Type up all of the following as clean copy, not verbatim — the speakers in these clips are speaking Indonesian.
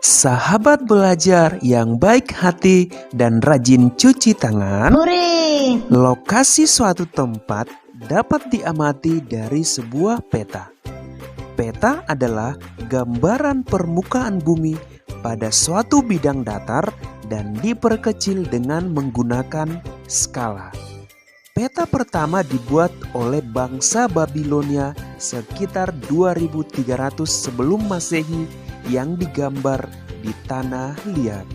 Sahabat belajar yang baik hati dan rajin cuci tangan, Hore! lokasi suatu tempat dapat diamati dari sebuah peta. Peta adalah gambaran permukaan bumi pada suatu bidang datar dan diperkecil dengan menggunakan skala. Peta pertama dibuat oleh bangsa Babilonia sekitar 2300 sebelum Masehi yang digambar di tanah liat.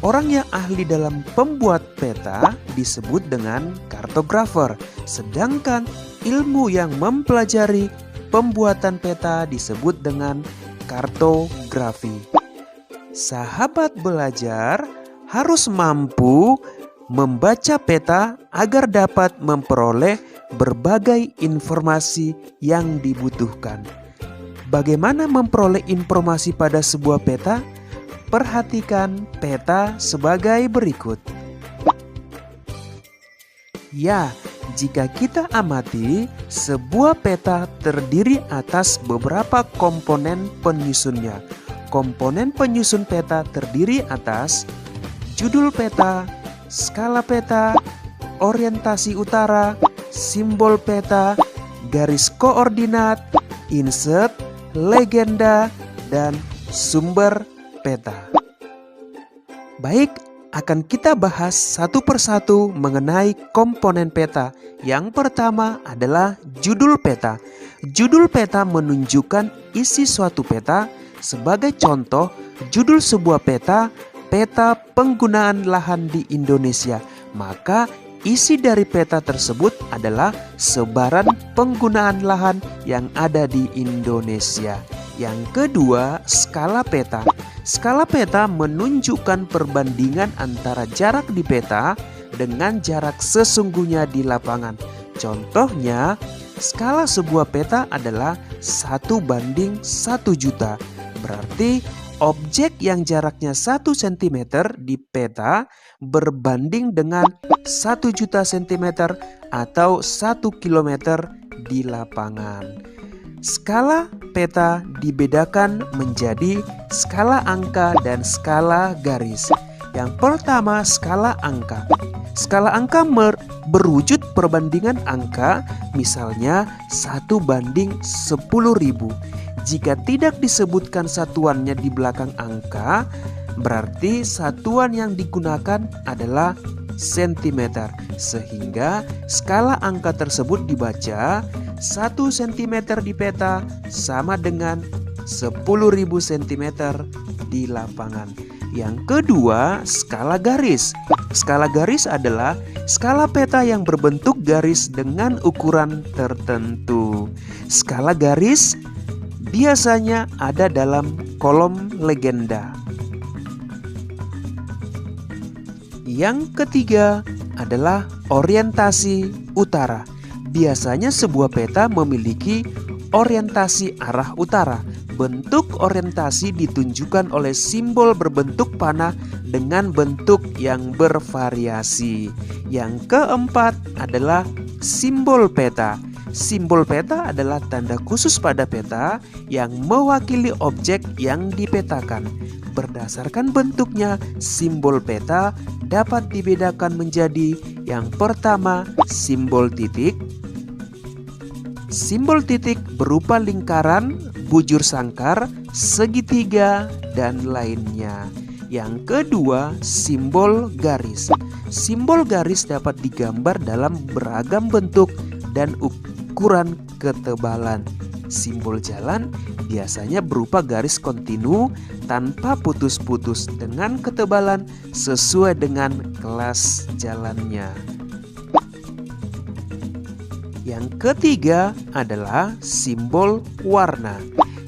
Orang yang ahli dalam pembuat peta disebut dengan kartografer, sedangkan ilmu yang mempelajari pembuatan peta disebut dengan kartografi. Sahabat belajar harus mampu membaca peta agar dapat memperoleh berbagai informasi yang dibutuhkan. Bagaimana memperoleh informasi pada sebuah peta? Perhatikan peta sebagai berikut. Ya, jika kita amati, sebuah peta terdiri atas beberapa komponen penyusunnya. Komponen penyusun peta terdiri atas judul peta, skala peta, orientasi utara, simbol peta, garis koordinat, insert, legenda, dan sumber peta. Baik, akan kita bahas satu persatu mengenai komponen peta. Yang pertama adalah judul peta. Judul peta menunjukkan isi suatu peta. Sebagai contoh, judul sebuah peta, peta penggunaan lahan di Indonesia. Maka isi dari peta tersebut adalah sebaran penggunaan lahan yang ada di Indonesia. Yang kedua, skala peta. Skala peta menunjukkan perbandingan antara jarak di peta dengan jarak sesungguhnya di lapangan. Contohnya, skala sebuah peta adalah 1:1 juta. Berarti objek yang jaraknya 1 cm di peta berbanding dengan 1 juta cm atau 1 km di lapangan. Skala peta dibedakan menjadi skala angka dan skala garis. Yang pertama, skala angka. Skala angka berwujud perbandingan angka, misalnya 1:10.000. Jika tidak disebutkan satuannya di belakang angka, berarti satuan yang digunakan adalah sentimeter. Sehingga skala angka tersebut dibaca 1 cm di peta sama dengan 10.000 cm di lapangan. Yang kedua, skala garis. Skala garis adalah skala peta yang berbentuk garis dengan ukuran tertentu. Skala garis biasanya ada dalam kolom legenda. Yang ketiga adalah orientasi utara. Biasanya sebuah peta memiliki orientasi arah utara. Bentuk orientasi ditunjukkan oleh simbol berbentuk panah dengan bentuk yang bervariasi. Yang keempat adalah simbol peta. Simbol peta adalah tanda khusus pada peta yang mewakili objek yang dipetakan. Berdasarkan bentuknya, simbol peta dapat dibedakan menjadi yang pertama, simbol titik. Simbol titik berupa lingkaran, bujur sangkar, segitiga, dan lainnya. Yang kedua, simbol garis. Simbol garis dapat digambar dalam beragam bentuk dan ukuran ketebalan. Simbol jalan biasanya berupa garis kontinu tanpa putus-putus dengan ketebalan sesuai dengan kelas jalannya. Yang ketiga adalah simbol warna.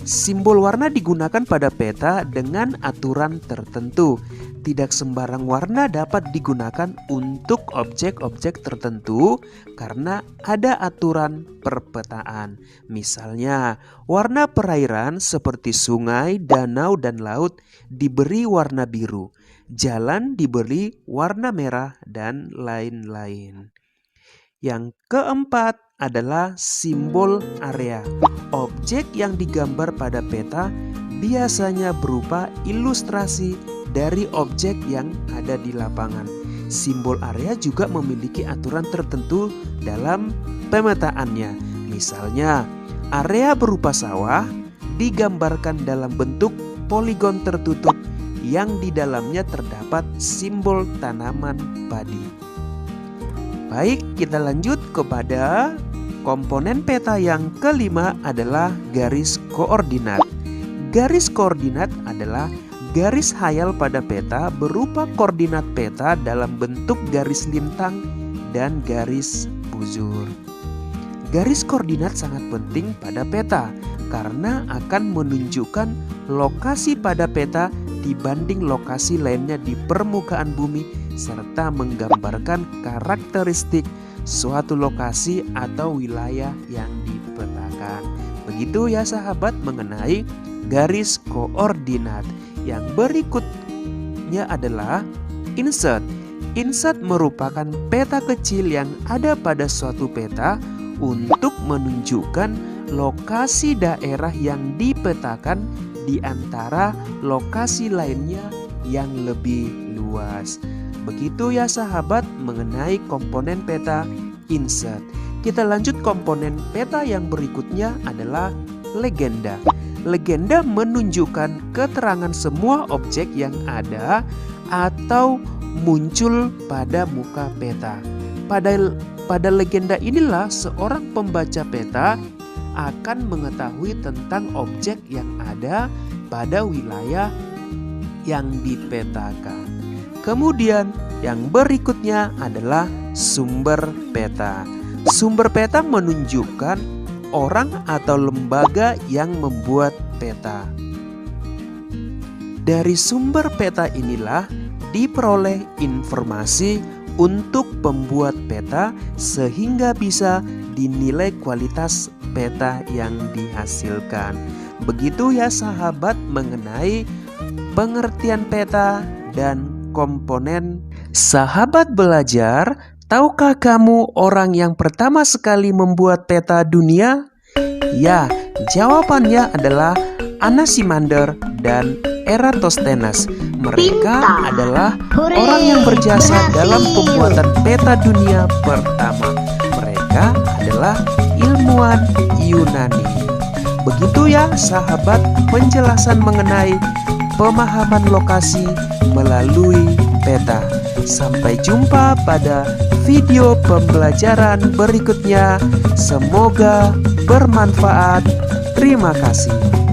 Simbol warna digunakan pada peta dengan aturan tertentu. Tidak sembarang warna dapat digunakan untuk objek-objek tertentu karena ada aturan perpetaan. Misalnya, warna perairan seperti sungai, danau, dan laut diberi warna biru. Jalan diberi warna merah dan lain-lain. Yang keempat adalah simbol area. Objek yang digambar pada peta biasanya berupa ilustrasi dari objek yang ada di lapangan. Simbol area juga memiliki aturan tertentu dalam pemetaannya. Misalnya, area berupa sawah digambarkan dalam bentuk poligon tertutup yang di dalamnya terdapat simbol tanaman padi. Baik, kita lanjut kepada komponen peta yang kelima adalah garis koordinat. Garis koordinat adalah garis hayal pada peta berupa koordinat peta dalam bentuk garis lintang dan garis bujur. Garis koordinat sangat penting pada peta karena akan menunjukkan lokasi pada peta dibanding lokasi lainnya di permukaan bumi serta menggambarkan karakteristik suatu lokasi atau wilayah yang dipetakan. Begitu ya sahabat mengenai garis koordinat. Yang berikutnya adalah insert. Insert merupakan peta kecil yang ada pada suatu peta untuk menunjukkan lokasi daerah yang dipetakan di antara lokasi lainnya yang lebih luas. Begitu ya sahabat mengenai komponen peta insert. Kita lanjut komponen peta yang berikutnya adalah legenda. Legenda menunjukkan keterangan semua objek yang ada atau muncul pada muka peta. Pada legenda inilah seorang pembaca peta akan mengetahui tentang objek yang ada pada wilayah yang dipetakan. Kemudian yang berikutnya adalah sumber peta. Sumber peta menunjukkan orang atau lembaga yang membuat peta. Dari sumber peta inilah diperoleh informasi untuk pembuat peta sehingga bisa dinilai kualitas peta yang dihasilkan. Begitu ya sahabat mengenai pengertian peta dan komponen. Sahabat belajar, tahukah kamu orang yang pertama sekali membuat peta dunia? Ya, jawabannya adalah Anaximander dan Eratosthenes. Mereka adalah orang yang berjasa dalam pembuatan peta dunia pertama. Mereka adalah ilmuwan Yunani. Begitu ya sahabat penjelasan mengenai pemahaman lokasi melalui peta. Sampai jumpa pada video pembelajaran berikutnya. Semoga bermanfaat. Terima kasih.